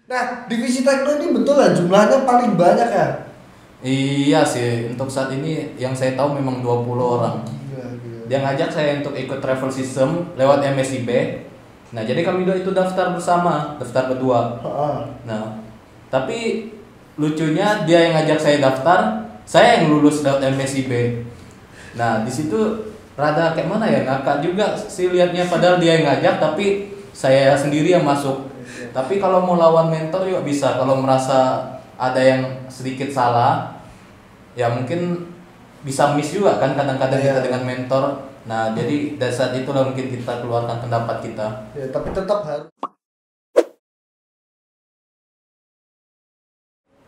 Nah, divisi tekno ini betul lah jumlahnya paling banyak ya? Iya sih, untuk saat ini yang saya tahu memang 20 orang. Gila, gila. Dia ngajak saya untuk ikut travel system lewat MSIB. Nah, jadi kami dua itu daftar bersama, daftar berdua. Heeh. Nah, tapi lucunya dia yang ngajak saya daftar, saya yang lulus lewat MSIB. Nah, di situ rada kayak mana ya, ngakak juga sih liatnya, padahal dia yang ngajak tapi saya sendiri yang masuk. Tapi kalau mau lawan mentor juga bisa, kalau merasa ada yang sedikit salah, ya mungkin bisa miss juga kan kadang-kadang kita Iya. dengan mentor. Nah, jadi dari saat itulah mungkin kita keluarkan pendapat kita. Ya, tapi tetap harus.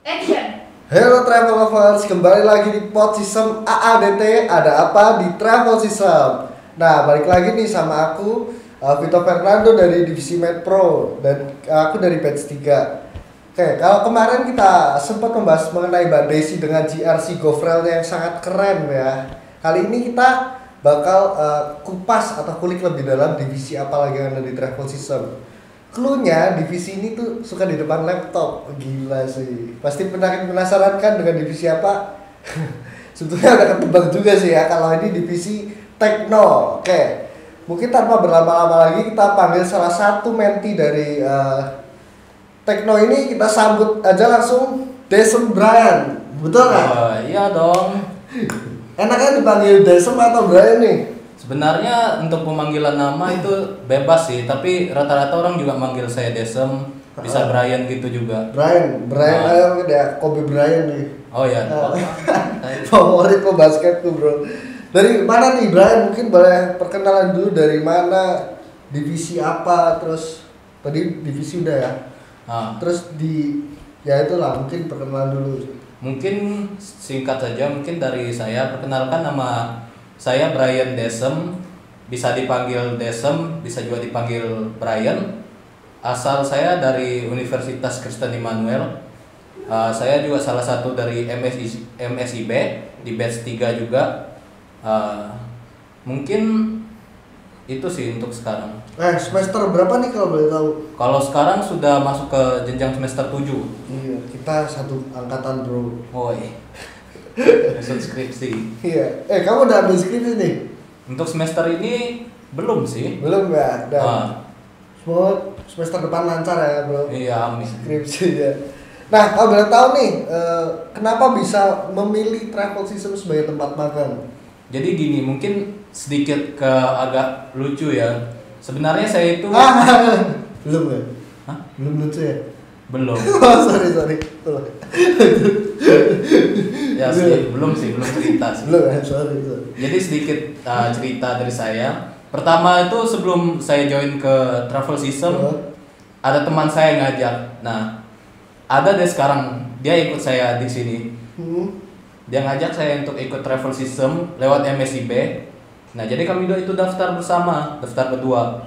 Action. Hello Travel Lovers, kembali lagi di Pod System AADT. Ada apa di Travel System? Nah, balik lagi nih sama aku, Vito Fernando dari Divisi Med Pro, dan aku dari batch 3. Oke, kalau kemarin kita sempat membahas mengenai Mbak Desi dengan GRC Gofrel yang sangat keren ya. Kali ini kita bakal kupas atau kulik lebih dalam divisi apa lagi yang ada di Travel System. Cluenya divisi ini tuh suka di depan laptop. Gila sih. Pasti penasaran kan dengan divisi apa? Sebetulnya udah ketebak juga sih ya kalau ini divisi Tekno. Oke. Mungkin tanpa berlama-lama lagi kita panggil salah satu menti dari Tekno ini, kita sambut aja langsung Desem Brian. Betul nggak? Oh, iya dong. Enaknya dipanggil Desem atau Brian nih? Sebenarnya untuk pemanggilan nama itu bebas sih, tapi rata-rata orang juga manggil saya Desem, bisa Brian gitu juga. Brian Ah. ayo ya, Kobe Bryant nih. Oh ya. Favorit lo basketku bro. Dari mana nih Brian? Mungkin boleh perkenalan dulu dari mana, divisi apa, terus tadi divisi udah ya. Ah, Terus ya itulah mungkin perkenalan dulu. mungkin singkat saja, mungkin dari saya perkenalkan, nama saya Brian Desem, bisa dipanggil Desem, bisa juga dipanggil Brian. Asal saya dari Universitas Kristen Immanuel. Saya juga salah satu dari MSIB di batch 3 juga. Mungkin itu sih untuk sekarang. Semester berapa nih kalau boleh tahu? Kalau sekarang sudah masuk ke jenjang semester 7. Iya, kita satu angkatan bro. Woi. Maksud skripsi. Iya. Kamu udah ambil skripsi nih? Untuk semester ini belum sih. Belum ya? Dan Ah, semua semester depan lancar ya bro. iya, amin. Skripsi ya. Nah, kalau boleh tahu nih, kenapa bisa memilih Travel System sebagai tempat magang? Jadi gini, mungkin sedikit ke agak lucu ya. Sebenarnya saya itu Belum ya? Hah? Belum lucu ya? belum. Oh, sorry. Belum Ya sih, belum cerita sih. ya, sorry. Jadi sedikit cerita dari saya. Pertama itu sebelum saya join ke Travel System, ada teman saya yang ngajak. Nah, ada deh sekarang dia ikut saya di sini. Dia ngajak saya untuk ikut Travel System lewat MSIB. Nah, jadi kami dua itu daftar bersama, daftar berdua.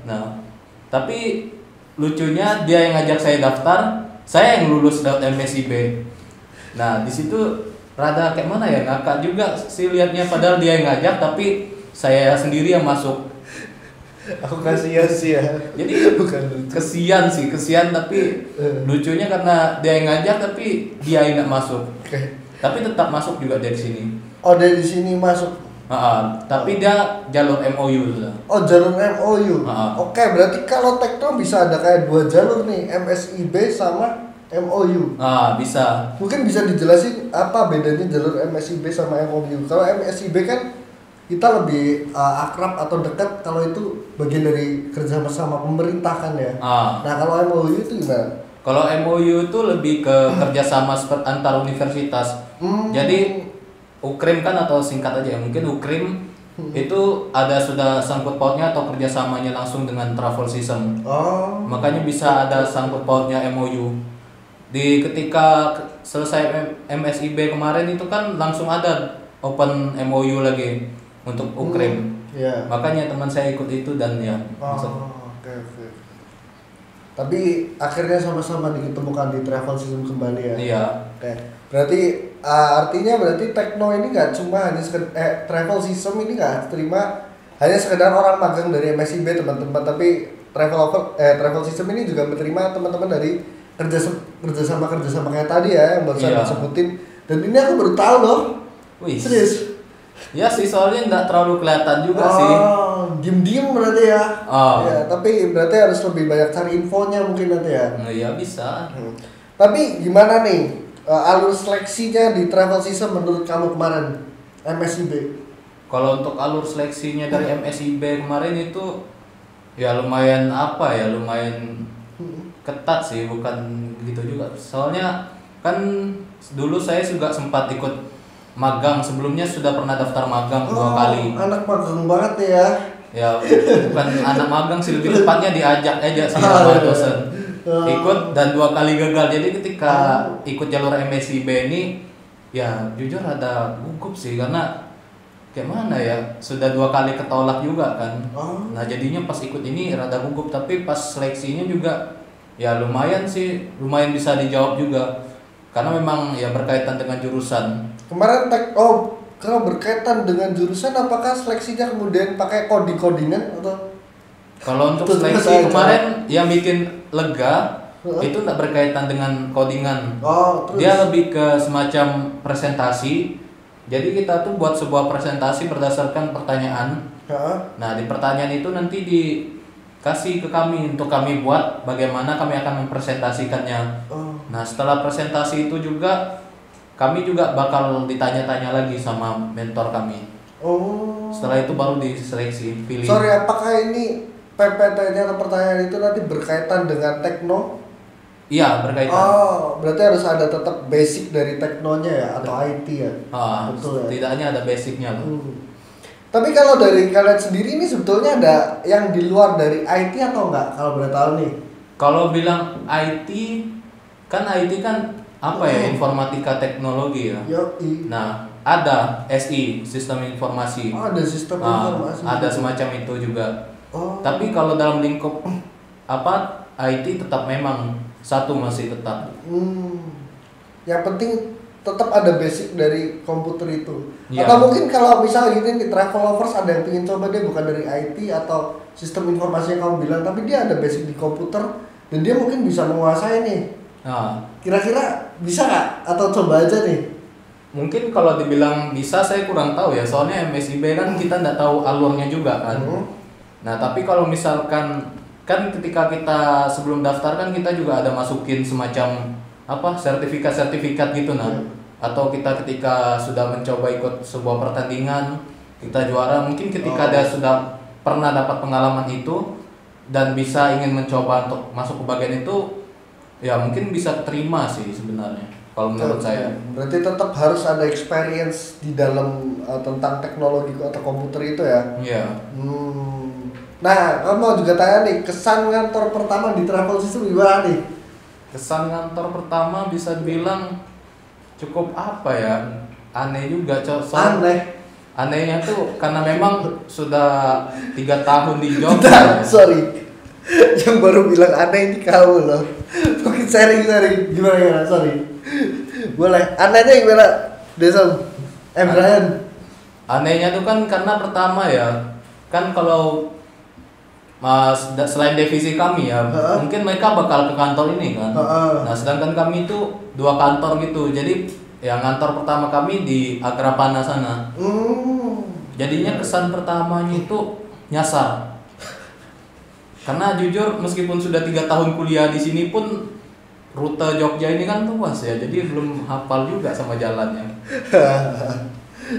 Nah, tapi lucunya dia yang ngajak saya daftar, saya yang lulus lewat MSIB. Nah, di situ rada kayak mana ya, ngakak juga sih liatnya, padahal dia yang ngajak tapi saya sendiri yang masuk. Aku kasihan sih ya. Jadi Bukan lucu. kesian tapi lucunya karena dia yang ngajak tapi dia yang nggak masuk. Oke. Tapi tetap masuk juga dari sini. Oh, dari sini masuk. Tapi dia jalur MOU sudah. Oh, jalur MOU. Ah. Oke, berarti kalau Tekno bisa ada kayak dua jalur nih, MSIB sama MOU. Bisa. Mungkin bisa dijelasin apa bedanya jalur MSIB sama MOU. Kalau MSIB kan kita lebih akrab atau dekat kalau itu bagian dari kerja bersama pemerintah kan ya. Nah, kalau MOU itu gimana? Kalau MOU itu lebih ke kerjasama antar universitas. Jadi UKRIM kan, atau singkat aja ya, mungkin UKRIM itu ada sudah sangkut pautnya atau kerjasamanya langsung dengan Travel System. Oh. Makanya bisa ada sangkut pautnya MOU. Di ketika selesai MSIB kemarin itu kan langsung ada open MOU lagi untuk UKRIM. Iya. Makanya teman saya ikut itu dan ya masuk. Oke. Tapi akhirnya sama-sama ditemukan di Travel System kembali ya. Iya. Oke. Berarti artinya Tekno ini nggak cuma hanya Travel System ini nggak terima hanya sekedar orang magang dari MSIB teman-teman, tapi Travel System ini juga menerima teman-teman dari kerja sama kayak tadi ya yang barusan Iya. disebutin. Dan ini aku baru tahu loh. Wih. Serius. Ya sih, soalnya nggak terlalu kelihatan juga sih. Diem-diem berarti ya. Oh. Ya, tapi berarti harus lebih banyak cari infonya mungkin nanti ya. Nah, ya bisa. Tapi gimana nih alur seleksinya di travel season menurut kamu kemarin MSIB? Kalau untuk alur seleksinya dari MSIB kemarin itu ya lumayan lumayan ketat sih, bukan gitu juga. Soalnya kan dulu saya juga sempat ikut magang, sebelumnya sudah pernah daftar magang 2 kali. Anak magang banget ya. Ya bukan anak magang sih, lebih tepatnya diajak aja sih sama dosen. Ikut dan 2 kali gagal. Jadi ketika ikut jalur MSIB ini ya jujur ada gugup sih, karena kayak mana ya, sudah 2 kali ketolak juga kan. Nah jadinya pas ikut ini rada gugup, tapi pas seleksinya juga ya lumayan sih, lumayan bisa dijawab juga, karena memang ya berkaitan dengan jurusan. Kemarin kalau berkaitan dengan jurusan, apakah seleksinya kemudian pakai codingan atau? Kalau untuk Terus seleksi aja. kemarin yang bikin lega itu tidak berkaitan dengan codingan. Terus? Dia lebih ke semacam presentasi. Jadi kita tuh buat sebuah presentasi berdasarkan pertanyaan. Nah di pertanyaan itu nanti dikasih ke kami untuk kami buat bagaimana kami akan mempresentasikannya. Nah setelah presentasi itu juga kami juga bakal ditanya-tanya lagi sama mentor kami. Setelah itu baru diseleksi, pilih. Sorry, apakah ini PPT-nya atau pertanyaan itu nanti berkaitan dengan tekno? Iya, berkaitan. Berarti harus ada tetap basic dari teknonya ya atau IT ya? Betul ya. Setidaknya ada basicnya loh. Tapi kalau dari kalian sendiri ini sebetulnya ada yang di luar dari IT atau enggak kalau boleh tahu nih? Kalau bilang IT kan apa ya, informatika teknologi ya. Yoi. Nah, ada SI, sistem informasi. Ada sistem informasi. Ada semacam itu juga. Tapi kalau dalam lingkup IT tetap memang satu masih tetap. Yang penting tetap ada basic dari komputer itu. Ya. Atau mungkin kalau misalnya gitu di travel lovers ada yang pengen coba dia bukan dari IT atau sistem informasi yang kamu bilang, tapi dia ada basic di komputer dan dia mungkin bisa menguasai nih. Kira-kira bisa nggak? Atau coba aja nih? Mungkin kalau dibilang bisa saya kurang tahu ya, soalnya MSIB kan kita nggak tahu alurnya juga kan. Nah tapi kalau misalkan kan ketika kita sebelum daftar kan kita juga ada masukin semacam sertifikat gitu atau kita ketika sudah mencoba ikut sebuah pertandingan kita juara, mungkin ketika dia sudah pernah dapat pengalaman itu dan bisa ingin mencoba untuk masuk ke bagian itu ya mungkin bisa terima sih sebenarnya kalau menurut saya. Berarti tetap harus ada experience di dalam tentang teknologi atau komputer itu ya. Iya. Nah, kamu mau juga tanya nih, kesan ngantor pertama di travel system gimana nih? Kesan ngantor pertama bisa dibilang cukup aneh juga, Aneh. Anehnya tuh karena memang sudah 3 tahun di job. Sorry. Yang baru bilang aneh ini kamu loh. Mungkin sharing gimana sorry. Boleh. Anehnya gimana? Deson. Brian. Anehnya tuh kan karena pertama ya, kan kalau selain divisi kami ya, mungkin mereka bakal ke kantor ini kan. Nah, sedangkan kami itu 2 kantor gitu. Jadi yang kantor pertama kami di Agrapana sana. Jadinya kesan pertamanya itu nyasar. Karena jujur meskipun sudah 3 tahun kuliah di sini pun rute Jogja ini kan luas ya, jadi belum hafal juga sama jalannya.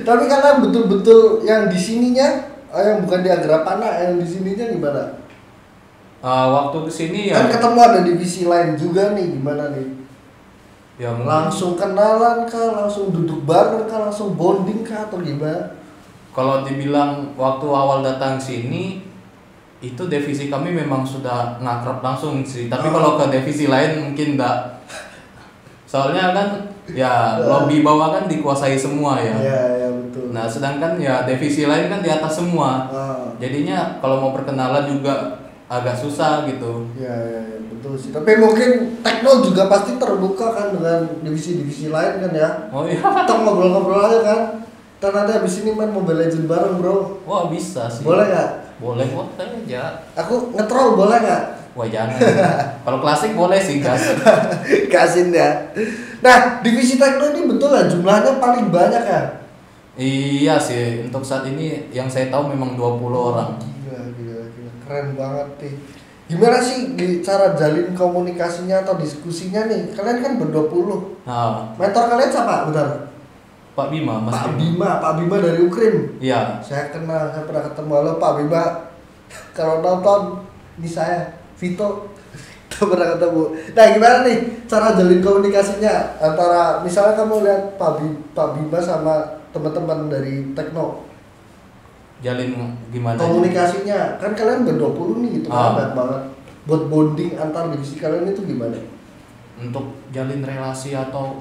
Tapi karena betul-betul yang di sininya, yang bukan di Agrapana, yang di sininya gimana? Waktu kesini ya. Kan ketemu ada divisi lain juga nih, gimana nih? Ya langsung kenalan kah, langsung duduk bareng kah, langsung bonding kah, atau gimana? Kalau dibilang waktu awal datang sini itu divisi kami memang sudah ngakrab langsung sih, tapi kalau ke divisi lain mungkin enggak. Soalnya kan ya lobby bawah kan dikuasai semua ya. Iya betul. Nah, sedangkan ya divisi lain kan di atas semua. Jadinya kalau mau perkenalan juga agak susah gitu. Iya betul sih. Tapi mungkin Tekno juga pasti terbuka kan dengan divisi-divisi lain kan ya. Oh iya. Kita ngobrol-ngobrol aja kan. Kita nanti abis ini main Mobile Legends bareng bro. Wah bisa sih. Boleh nggak? Boleh aja. Aku nge-troll boleh nggak? Wah jangan. Kalau klasik boleh sih gas. Gasin ya. Nah, divisi tekno ini betul lah jumlahnya paling banyak ya. Iya sih, untuk saat ini yang saya tahu memang 20 orang. Gila. Keren banget nih. Gimana sih cara jalin komunikasinya atau diskusinya nih? Kalian kan ber-20. Nah, Mentor kalian siapa? Bentar. Pak Bima, Mas Pak Bima dari Ukrin. Iya. Saya kenal, saya pernah ketemu. Halo Pak Bima. Kalau nonton, ini saya, Vito. Kita pernah ketemu. Nah, gimana nih cara jalin komunikasinya antara misalnya kamu lihat Pak Bima sama teman-teman dari Tekno? Jalin gimana? Komunikasinya kan kalian ber-20 nih, itu kan banyak banget. Buat bonding antar divisi kalian itu gimana? Untuk jalin relasi atau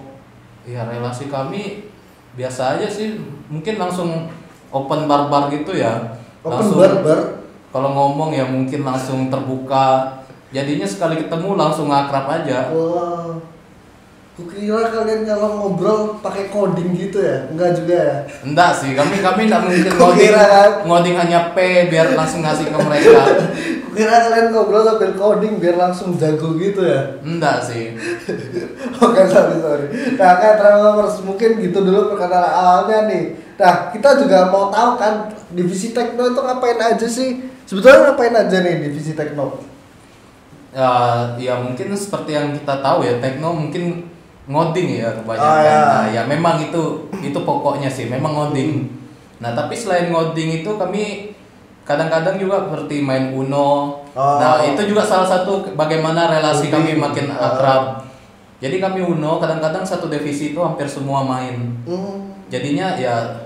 ya relasi kami biasa aja sih, mungkin langsung open barbar gitu ya. Open barbar. Kalau ngomong ya mungkin langsung terbuka. Jadinya sekali ketemu langsung akrab aja. Wah. Kukira kalian kalau ngobrol pakai coding gitu ya? Enggak juga ya? Enggak sih, kami enggak mungkin Kukira kan? ngoding hanya P biar langsung ngasih ke mereka. Kukira kalian ngobrol sambil coding biar langsung jago gitu ya? Enggak sih. Oke, sorry. Nah, kayak Travelers mungkin gitu dulu perkenalan awalnya nih. Nah, kita juga mau tahu kan divisi Tekno itu ngapain aja sih? Sebetulnya ngapain aja nih divisi Tekno? Ya mungkin seperti yang kita tahu ya, Tekno mungkin ngoding ya kebanyakan. Nah, ya memang itu pokoknya sih, memang ngoding. Nah, tapi selain ngoding itu kami kadang-kadang juga seperti main Uno. Nah, itu juga salah satu bagaimana relasi kami makin akrab. Jadi kami Uno kadang-kadang satu divisi itu hampir semua main. Jadinya ya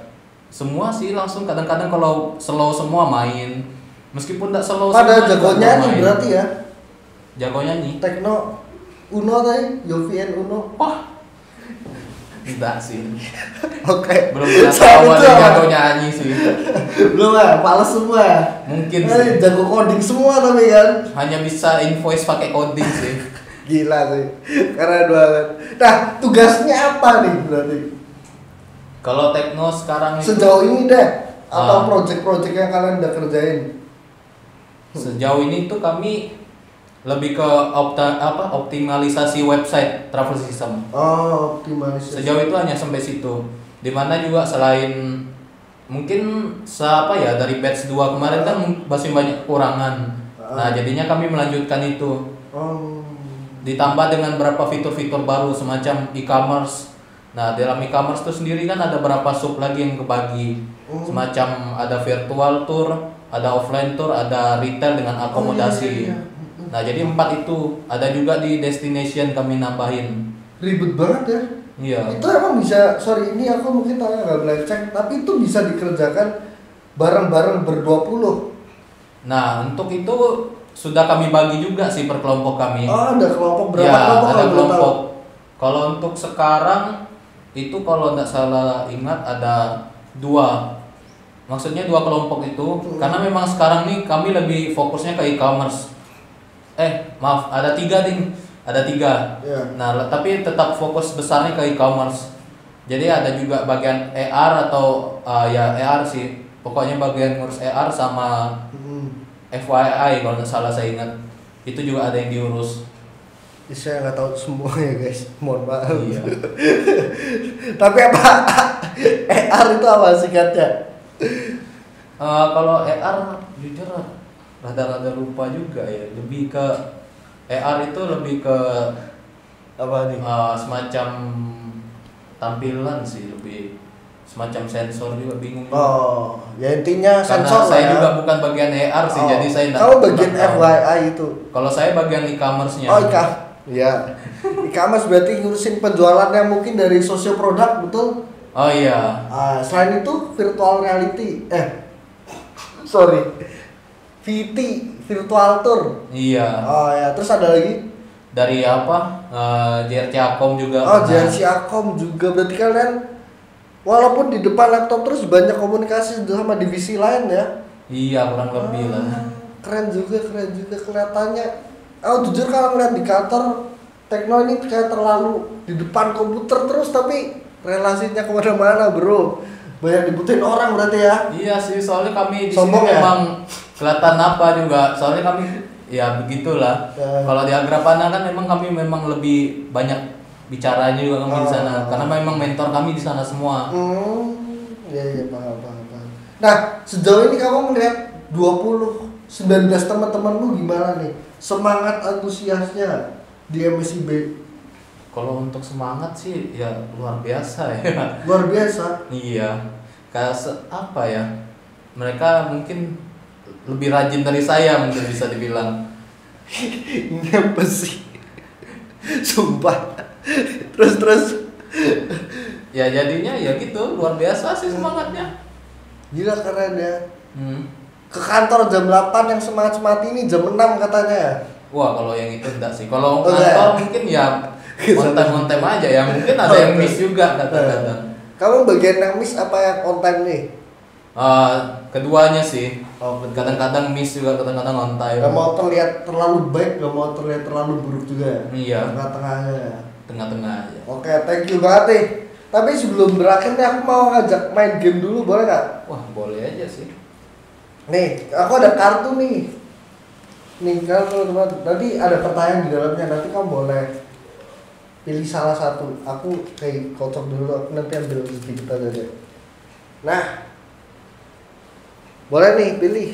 semua sih langsung kadang-kadang kalau slow semua main. Meskipun tidak slow semua. Ada jagonya nih berarti ya. Jagonya nih. Tekno Uno tadi, Yovian Uno. Wah. Enggak sih. Oke. Belum pernah tahu ada jago nyanyi sih. Belum ya, males semua. Mungkin sih. Jago coding semua tapi kan. Hanya bisa invoice pakai coding sih. Gila sih. Keren banget. Nah, tugasnya apa nih berarti? Kalau Tekno sekarang itu sejauh ini deh atau project-project yang kalian udah kerjain? Sejauh ini tuh kami lebih ke optimalisasi website travel system. Oh, optimalisasi. Sejauh itu hanya sampai situ. Dimana juga selain mungkin dari batch 2 kemarin kan masih banyak kekurangan. Nah, jadinya kami melanjutkan itu. Ditambah dengan beberapa fitur-fitur baru semacam e-commerce. Nah, dalam e-commerce itu sendiri kan ada beberapa sub lagi yang kebagi. Semacam ada virtual tour, ada offline tour, ada retail dengan akomodasi. Iya. Nah, jadi 4 itu. Ada juga di destination kami nambahin. Ribet banget ya. Iya. Itu emang bisa, ini aku mungkin tanya nggak melenceng, tapi itu bisa dikerjakan bareng-bareng ber-20. Nah, untuk itu sudah kami bagi juga sih per kelompok kami. Oh, ada kelompok berapa ya, kelompok? Ada kelompok. Kalau untuk sekarang itu kalau nggak salah ingat ada 2. Maksudnya 2 kelompok itu karena memang sekarang nih kami lebih fokusnya ke e-commerce. Maaf, ada 3 nih. Ada 3. Yeah. Nah, tapi tetap fokus besarnya ke e-commerce. Jadi ada juga bagian AR atau AR sih. Pokoknya bagian ngurus AR sama FYI kalau nggak salah saya ingat. Itu juga ada yang diurus. Saya nggak tahu semua ya guys, mohon maaf. Iya. Tapi apa AR itu apa singkatnya? Kalau AR jujur rada-rada lupa juga ya. Lebih ke AR itu lebih ke apa nih? Semacam tampilan sih, lebih semacam sensor juga, bingung juga. Oh, ya intinya karena sensor saya ya. juga bukan bagian AR sih, jadi saya enggak. Kamu bagian FYI itu. Kalau saya bagian e-commerce-nya. Oh, iya. E-commerce berarti ngurusin penjualannya mungkin dari social product, betul? Oh iya. Selain itu virtual reality. VT, virtual tour. Iya. Oh ya, terus ada lagi? Dari JRC Akom juga. Oh, JRC Akom juga. Berarti kalian walaupun di depan laptop terus banyak komunikasi sama divisi lain ya? Iya, kurang lebih lah. Keren juga kelihatannya. Jujur kalau ngeliat di kantor Tekno ini kayak terlalu di depan komputer terus, tapi relasinya kemana-mana bro. Banyak dibutuhin orang berarti ya? Iya sih, soalnya kami di Sombong sini ya? memang kelihatan apa juga. Soalnya kami ya begitulah. Ya. Kalau di Agrapana kan memang kami memang lebih banyak bicaranya juga kami di sana, karena memang mentor kami di sana semua. Iya paham. Nah, sejauh ini kamu melihat 19 teman-temanmu gimana nih? Semangat antusiasnya di MSIB? Kalau untuk semangat sih ya luar biasa ya. Luar biasa. Iya. Kayak apa ya? Mereka mungkin lebih rajin dari saya, mungkin bisa dibilang. Ini apa sih? Sumpah. Terus. Ya jadinya ya gitu, luar biasa sih semangatnya. Gila keren ya. Ke kantor jam 8 yang semangat ini jam 6 katanya. Wah, kalau yang itu enggak sih. Kalau Enggak. kantor mungkin ya on time aja ya. Mungkin ada yang miss juga kadang-kadang. Kamu bagian yang miss apa yang on time nih? Keduanya sih. Betul. Kadang-kadang miss juga, kadang-kadang on time. Gak mau terlihat terlalu baik, gak mau terlihat terlalu buruk juga ya? Iya. Tengah-tengahnya ya? Tengah-tengah aja. Oke, thank you banget nih. Tapi sebelum berakhir nih aku mau ngajak main game dulu, boleh gak? Wah, boleh aja sih. Nih, aku ada kartu nih. Nih, kalau teman-teman, nanti ada pertanyaan di dalamnya, nanti kamu boleh pilih salah satu. Aku kayak kocok dulu, aku nanti ambil sedikit aja deh. Nah, boleh nih pilih.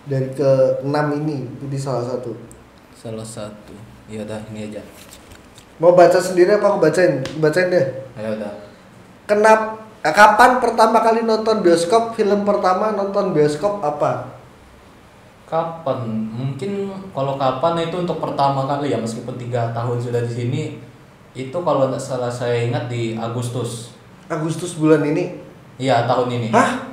Dari ke 6 ini, pilih salah satu. Salah satu. Ya udah, ini aja. Mau baca sendiri apa aku bacain? Bacain deh. Ya udah. Kapan pertama kali nonton bioskop? Film pertama nonton bioskop apa? Kapan? Mungkin kalau kapan itu untuk pertama kali ya, meskipun 3 tahun sudah di sini. Itu kalau nggak salah saya ingat di Agustus. Agustus bulan ini? Iya, tahun ini. Hah?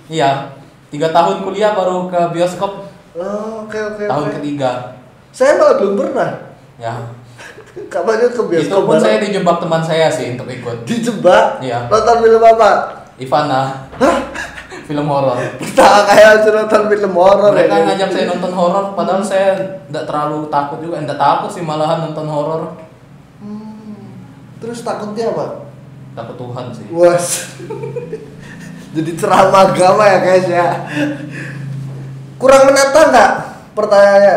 Iya. 3 tahun kuliah baru ke bioskop. Oh, oke. Tahun ketiga. Saya malah belum pernah. Ya. Kapan ke Itu bioskop? pun saya dijebak teman saya sih untuk ikut. Dijebak? Iya. Nonton film apa? Ivana. Film horor. Pertama kayak nonton film horor. Mereka ya. ngajak saya nonton horor, padahal saya tidak terlalu takut juga, tidak takut sih malahan nonton horor. Terus takutnya apa? Takut Tuhan sih. Was. Jadi ceramah agama ya guys ya. Kurang menantang nggak pertanyaannya?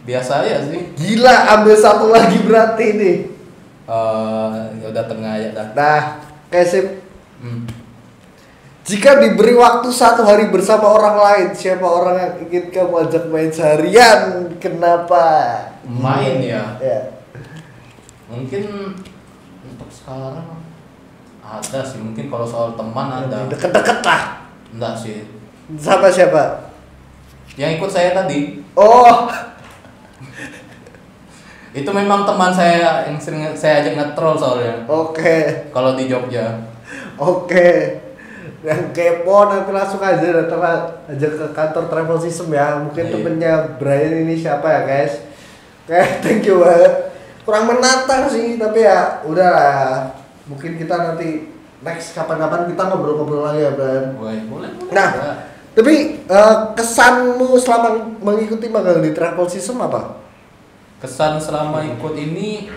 Biasa aja sih. Gila, ambil satu lagi berarti nih. Ya udah tengah aja dah. Nah, kayak sip. Hmm. Jika diberi waktu 1 hari bersama orang lain, siapa orang yang ingin kamu ajak main seharian? Kenapa? Main ya. Ya. Mungkin untuk sekarang ada sih, mungkin kalau soal teman ada. Deket-deket lah. Enggak sih. Sama siapa? Yang ikut saya tadi. Oh. Itu memang teman saya yang sering saya ajak nge-troll soalnya. Oke. Kalau di Jogja. Oke. Yang kepo nanti langsung aja datang aja ke kantor Travel System ya. Mungkin Iya. temennya Brian ini siapa ya guys? Oke, thank you banget. Kurang menantang sih, tapi ya udah lah. Mungkin kita nanti next kapan-kapan kita ngobrol-ngobrol lagi ya Brian. Boleh. Nah, tapi kesanmu selama mengikuti magang di Travel System apa? Kesan selama ikut ini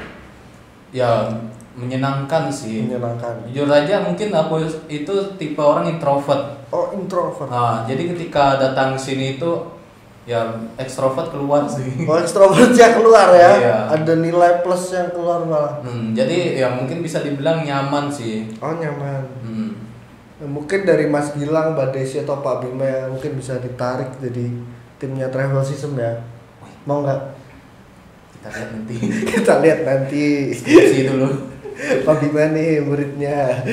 ya menyenangkan sih. Menyenangkan. Jujur aja mungkin aku itu tipe orang introvert. Oh, introvert. Nah, jadi ketika datang sini itu ya ekstrovert keluar sih. Oh, extrovertnya keluar ya. Iya. Ada nilai plus yang keluar malah. Jadi ya mungkin bisa dibilang nyaman sih. Oh, nyaman. Hmm. Mungkin dari Mas Gilang, Mbak Desi atau Pak Bima yang mungkin bisa ditarik jadi timnya Travel System ya. Mau nggak? Kita lihat nanti. Kita lihat nanti. Diskusi dulu. Pak Bima nih muridnya.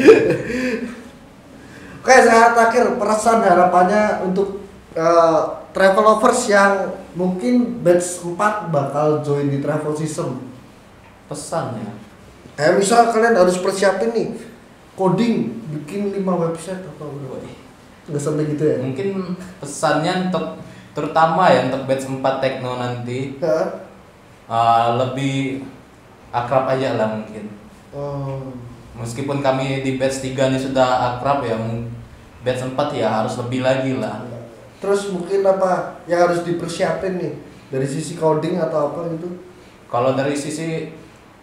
Oke, saya terakhir pesan harapannya untuk travel lovers yang mungkin batch 4 bakal join di Travel System. Pesannya. Kayak misal kalian harus persiapin nih coding, bikin 5 website atau berapa? Nggak sampai gitu ya? Mungkin pesannya untuk terutama ya untuk batch 4 Tekno nanti lebih akrab aja lah mungkin. Meskipun kami di batch 3 ini sudah akrab ya, batch 4 ya harus lebih lagi lah. Terus mungkin apa yang harus dipersiapin nih dari sisi coding atau apa gitu? Kalau dari sisi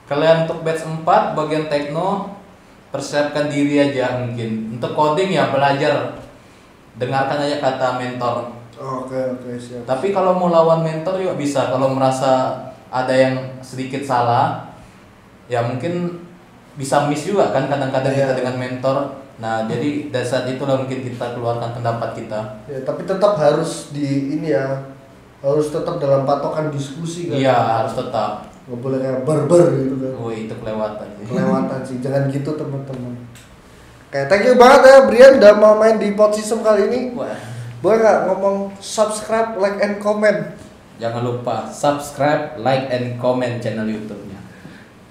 kalian untuk batch 4 bagian Tekno, persiapkan diri aja mungkin. Untuk coding ya belajar, dengarkan aja kata mentor. Oke, siap. Tapi kalau mau lawan mentor juga bisa. Kalau merasa ada yang sedikit salah, ya mungkin bisa miss juga kan kadang-kadang kita dengan mentor. Nah, jadi dari saat itulah mungkin kita keluarkan pendapat kita. Ya, tapi tetap harus di ini ya. Harus tetap dalam patokan diskusi kan. Iya, harus tetap. Nggak boleh kayak barbar gitu kan. Itu kelewatan sih. Kelewatan sih. Jangan gitu teman-teman. Kayak thank you banget ya Brian udah mau main di Pod System kali ini. Wah. Boleh nggak ngomong subscribe, like, and comment? Jangan lupa subscribe, like, and comment channel YouTube-nya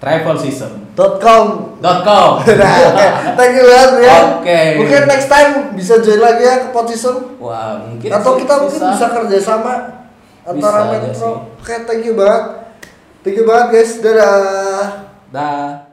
travelsystem.com. Nah, oke. Thank you banget ya. Oke. Mungkin next time bisa join lagi ya ke Pod System. Wah, mungkin Atau sih, kita mungkin bisa kerjasama antara Bisa aja Metro. sih. Oke, thank you banget. Thank you banget guys. Dadah. Dah.